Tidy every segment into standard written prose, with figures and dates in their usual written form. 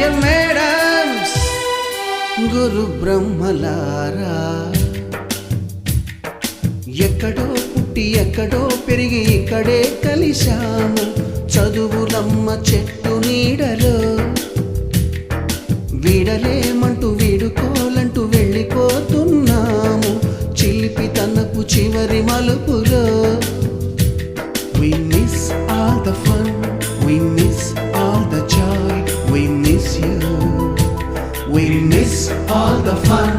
Dear madams, గురు బ్రహ్మలారా, ఎక్కడో పుట్టి ఎక్కడో పెరిగి ఇక్కడే కలిశాము చదువులమ్మ చెట్టు నీడలో. వీడలేమంటూ వీడుకోలంటూ వెళ్ళిపోతున్నాము చిలిపి తనపు చివరి మలుపులో. We miss all the fun, we miss all the joy, we miss you. We miss all the fun,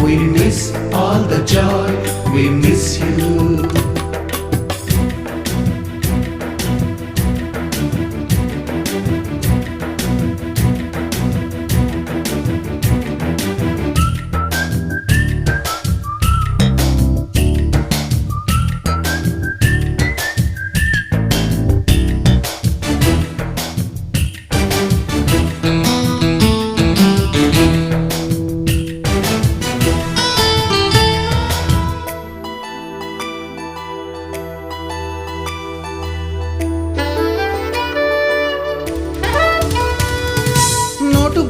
we miss all the joy, we miss you.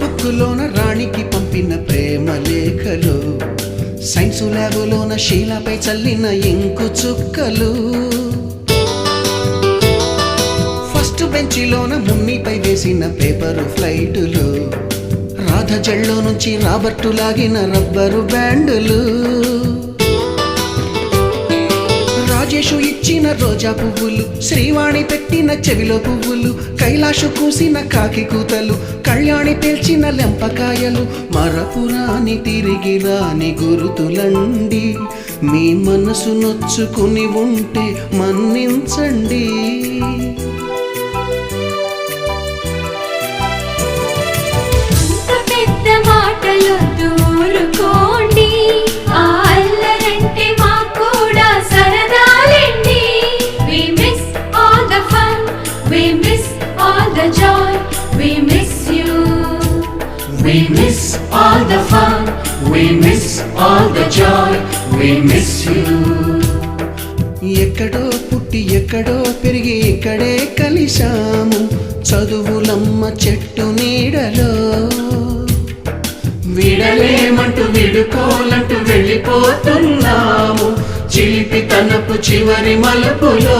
బుక్కులోన రాణికి పంపిన ప్రేమ లేఖలు, సైన్సు ల్యాబులోన శీలపై చల్లిన ఇంకు చుక్కలు, ఫస్ట్ బెంచిలోన మున్నిపై వేసిన పేపరు ఫ్లైటులు, రాధ జల్లో నుంచి రాబర్టు లాగిన rubber బ్యాండులు, Rajesh ఇచ్చిన రోజా పువ్వులు, శ్రీవాణి పెట్టిన చెవిలో పువ్వులు, కైలాషు కూసిన కాకి కూతలు, కళ్యాణి పేల్చిన లెంపకాయలు, మరపురాని తిరిగి రాని గురుతులండి. మీ మనసు నొచ్చుకుని ఉంటే మన్నించండి. We miss all the fun, we miss all the joy, we miss you. ఎక్కడో పుట్టి ఎక్కడో పెరిగి ఇక్కడే కలిశాము చదువులమ్మ చెట్టు నీడలో. వీడలేమంటూ వీడుకోలంటూ వెళ్ళిపోతున్నాము చిలిపి తనపు చివరి మలుపులో.